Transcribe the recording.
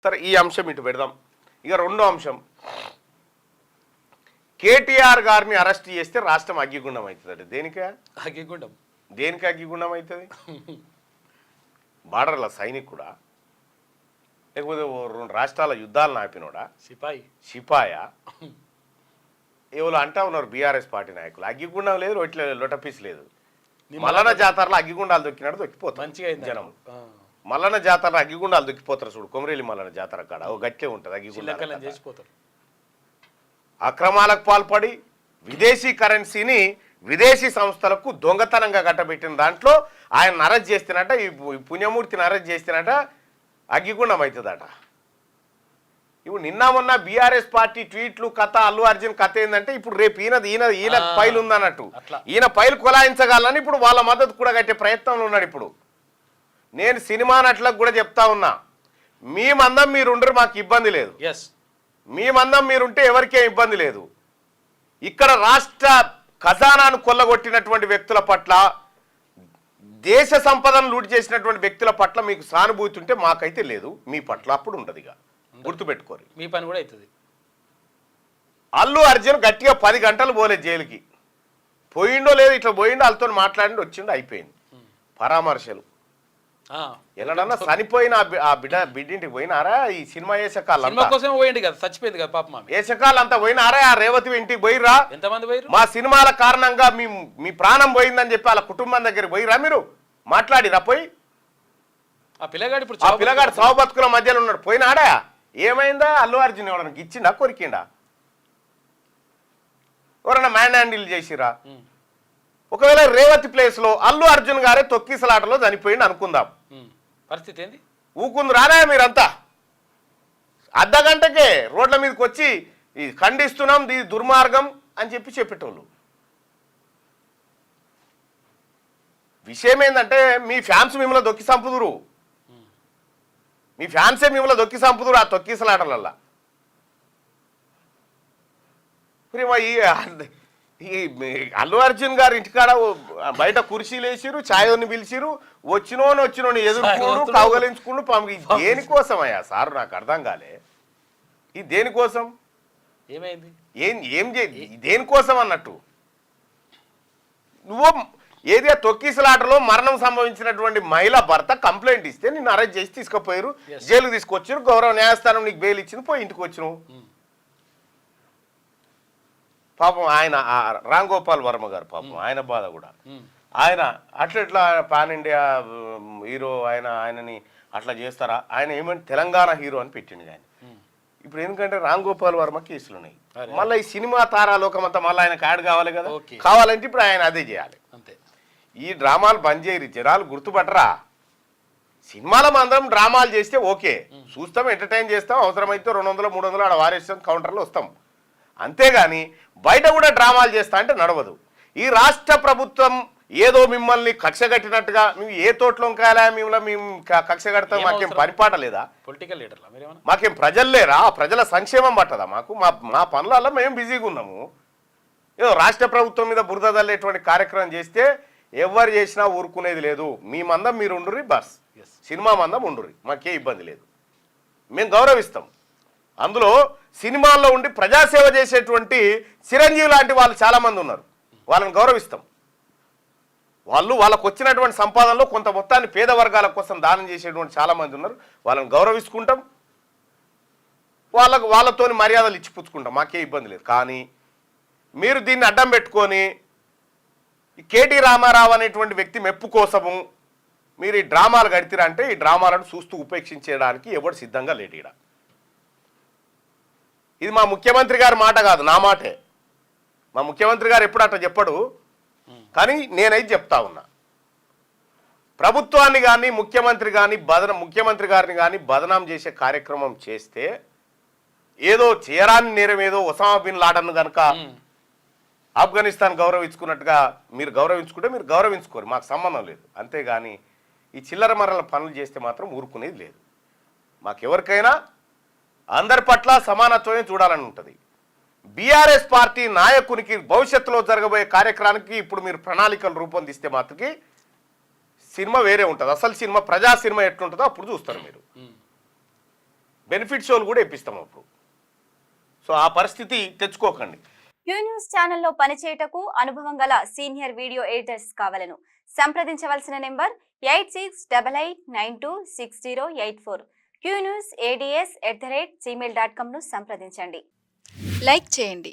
సరే ఈ అంశం ఇటు పెడదాం. ఇక రెండో అంశం, కేటీఆర్ గారిని అరెస్ట్ చేస్తే రాష్ట్రం అగ్గిగుండం అవుతుంది. దేనికి అగ్గిగుండం? దేనికి అగ్గిగుండం అవుతుంది? బార్డర్ల సైనికుడా, లేకపోతే రెండు రాష్ట్రాల యుద్ధాలను ఆపినోడా, సిపాయా? ఎవరు అంటా ఉన్నారు బీఆర్ఎస్ పార్టీ నాయకులు. అగ్గిగుండం లేదు, లొటపీస్ లేదు. మల్లన్న జాతరలో అగ్గిగుండాలు దొక్కినాడు దొక్కిపోతారు జనం. మల్లన్న జాతరలో అగ్గిగుండాలు దొక్కిపోతారు చూడు, కొమరేలి మల్లన్న జాతర కాడ ఓ గట్టే ఉంటుంది అగ్గిగుండాలు చేసిపోతారు. అక్రమాలకు పాల్పడి విదేశీ కరెన్సీని విదేశీ సంస్థలకు దొంగతనంగా కట్టబెట్టిన దాంట్లో ఆయన అరెస్ట్ చేస్తేనట, ఈ పుణ్యమూర్తిని అరెస్ట్ చేస్తేనట అగ్గిగుండం అవుతుందట. ఇప్పుడు నిన్న మొన్న బీఆర్ఎస్ పార్టీ ట్వీట్లు కథ, అల్లు అర్జున్ కథ ఏంటంటే ఇప్పుడు రేపు ఈయన ఫైల్ ఉందన్నట్టు, ఈయన ఫైల్ కొలాయించగలని ఇప్పుడు వాళ్ళ మద్దతు కూడా కట్టే ప్రయత్నంలో ఉన్నాడు. ఇప్పుడు నేను సినిమా నటులకు కూడా చెప్తా ఉన్నా, మీ మందం మీరుండరు, మాకు ఇబ్బంది లేదు. మీ మందం మీరుంటే ఎవరికే ఇబ్బంది లేదు. ఇక్కడ రాష్ట్ర ఖజానాను కొల్లగొట్టినటువంటి వ్యక్తుల పట్ల, దేశ సంపదను లూట్ చేసినటువంటి వ్యక్తుల పట్ల మీకు సానుభూతి ఉంటే మాకైతే లేదు, మీ పట్ల అప్పుడు ఉండదు. ఇక గుర్తుపెట్టుకోరు, మీ పని కూడా అవుతుంది. అల్లు అర్జున్ గట్టిగా 10 గంటలు పోలేదు జైలుకి. పోయిండో లేదు, ఇట్లా పోయిండో, వాళ్ళతో మాట్లాడి వచ్చిండో, అయిపోయింది. పరామర్శలు ఎలాడన్నా చనిపోయిన ఆ బిడ్డింటికి పోయినారా? ఈ సినిమా చచ్చిపోయింది కదా పాప, ఏసకాలు అంతా పోయినారా? ఆ రేవతి ఇంటికి పోయిరా? ఎంతమంది పోయిరు? మా సినిమాల కారణంగా మీ ప్రాణం పోయిందని చెప్పి వాళ్ళ కుటుంబం దగ్గరికి పోయిరా? మీరు మాట్లాడిరా? పోయి ఆ పిల్లగాడు సావు బతుకుల మధ్యలో ఉన్నాడు, పోయినాడా? ఏమైందా? అల్లు అర్జున్ ఎవరన్నా ఇచ్చిండా, కొరికిండా? ఎవరన్నా మ్యాన్ హ్యాండిల్ చేసిరా? ఒకవేళ రేవతి ప్లేస్ లో అల్లు అర్జున్ గారే తొక్కిసలాటలో చనిపోయింది అనుకుందాం, పరిస్థితి ఏంది? ఊకుంది రానా? మీరంతా అర్ధగంటకే రోడ్ల మీదకి వచ్చి ఖండిస్తున్నాం, ఇది దుర్మార్గం అని చెప్పేటోళ్ళు. విషయం ఏంటంటే మీ ఫ్యాన్స్ మిమ్మల్ని దొక్కి సంపుదురు, మీ ఫ్యాన్సే మిమ్మల్ని దొక్కి సంపుదురు ఆ తొక్కిసలాటలల్లా. ఈ అల్లు అర్జున్ గారు ఇంటికాడ బయట కుర్చీలు వేసిరు, ఛాయోని పిలిచిరు, వచ్చినోని ఎదుర్కొండు, కౌగలించుకుండు. దేనికోసం అయ్యా సార్? నాకు అర్థం కాలే. ఇది దేనికోసం? ఏమైంది? ఏం దేనికోసం అన్నట్టు? నువ్వు ఏదో తొక్కిసలాటలో మరణం సంభవించినటువంటి మహిళా భర్త కంప్లైంట్ ఇస్తే నిన్ను అరెస్ట్ చేసి తీసుకుపోయారు, జైలుకు తీసుకొచ్చారు, గౌరవ న్యాయస్థానం నీకు బెయిల్ ఇచ్చింది, పోయి ఇంటికి వచ్చినావు. పాపం ఆయన రామ్ గోపాల్ వర్మ గారు పాపం ఆయన బాధ కూడా, ఆయన అట్లా పాన్ ఇండియా హీరో, ఆయనని అట్లా చేస్తారా? ఆయన ఏమంటే తెలంగాణ హీరో అని పెట్టిండు ఆయన. ఇప్పుడు ఎందుకంటే రామ్ గోపాల్ వర్మ కేసులు ఉన్నాయి, మళ్ళీ ఈ సినిమా తారాలోకం అంతా మళ్ళీ ఆయనకు యాడ్ కావాలి కదా, కావాలంటే ఇప్పుడు ఆయన అదే చేయాలి. ఈ డ్రామాలు బంద్ చేయరు, జనాలు గుర్తుపట్టరా? సినిమాల అందరం డ్రామాలు చేస్తే ఓకే, చూస్తాం, ఎంటర్టైన్ చేస్తాం, అవసరమైతే 200 300 ఆడ వారేస్తాం, కౌంటర్లో వస్తాం. అంతేగాని బయట కూడా డ్రామాలు చేస్తా అంటే నడవదు. ఈ రాష్ట్ర ప్రభుత్వం ఏదో మిమ్మల్ని కక్ష కట్టినట్టుగా, మేము ఏ తోటలో కాయలా మిమ్మల్ని మేము కక్ష కడతాం, మాకేం పనిపాట లేదా? పొలిటికల్ లీడర్లా మాకేం ప్రజలు లేరా? ప్రజల సంక్షేమం పట్టదా మాకు? మా పనులలో మేము బిజీగా ఉన్నాము. ఏదో రాష్ట్ర ప్రభుత్వం మీద బురద తల్లేటువంటి కార్యక్రమం చేస్తే ఎవరు చేసినా ఊరుకునేది లేదు. మీ మందం మీరు ఉండుర్రి, బస్ సినిమా మందం ఉండుర్రి, మాకే ఇబ్బంది లేదు, మేము గౌరవిస్తాం. అందులో సినిమాల్లో ఉండి ప్రజాసేవ చేసేటువంటి చిరంజీవి లాంటి వాళ్ళు చాలామంది ఉన్నారు, వాళ్ళని గౌరవిస్తాం. వాళ్ళకు వచ్చినటువంటి సంపాదనలో కొంత మొత్తాన్ని పేద వర్గాల కోసం దానం చేసేటువంటి చాలామంది ఉన్నారు, వాళ్ళని గౌరవించుకుంటాం, వాళ్ళతోని మర్యాదలు ఇచ్చిపుచ్చుకుంటాం, మాకే ఇబ్బంది లేదు. కానీ మీరు దీన్ని అడ్డం పెట్టుకొని కేటీ రామారావు అనేటువంటి వ్యక్తి మెప్పు కోసము మీరు ఈ డ్రామాలు గడితిరా అంటే ఈ డ్రామాలను చూస్తూ ఉపేక్షించడానికి ఎవడు సిద్ధంగా లేడు. ఈడ ఇది మా ముఖ్యమంత్రి గారి మాట కాదు, నా మాటే. మా ముఖ్యమంత్రి గారు ఎప్పుడు అట్లా చెప్పడు, కానీ నేనైతే చెప్తా ఉన్నా. ప్రభుత్వాన్ని కానీ ముఖ్యమంత్రి గారిని కానీ బదనాం చేసే కార్యక్రమం చేస్తే, ఏదో చేయరాని నేరం ఏదో ఒసామా బిన్ లాడన్ కనుక ఆఫ్ఘనిస్తాన్ గౌరవించుకున్నట్టుగా మీరు గౌరవించుకుంటే మీరు గౌరవించుకోరు, మాకు సంబంధం లేదు. అంతేగాని ఈ చిల్లర మర్రల పనులు చేస్తే మాత్రం ఊరుకునేది లేదు. మాకెవరికైనా అందరి పట్ల సమానత్వమే చూడాలని ఉంటుంది. బీఆర్ఎస్ పార్టీ నాయకునికి భవిష్యత్తులో జరగబోయే కార్యక్రమానికి ఇప్పుడు మీరు ప్రణాళికలు రూపొందిస్తే మాత్రకి సినిమా వేరే ఉంటుంది. అసలు సినిమా ప్రజా సినిమా ఎట్లుంటుందో అప్పుడు చూస్తారు మీరు. బెనిఫిట్ షోలు కూడా ఇప్పిస్తాం అప్పుడు. సో ఆ పరిస్థితి తెచ్చుకోకండి. క్యూ న్యూస్ ఛానల్లో పనిచేయటకు అనుభవం గల సీనియర్ వీడియో ఎడిటర్స్ కావాలను సంప్రదించవలసిన నెంబర్ 8688926084. qnewsads@gmail.com ను సంప్రదించండి. లైక్ చేయండి.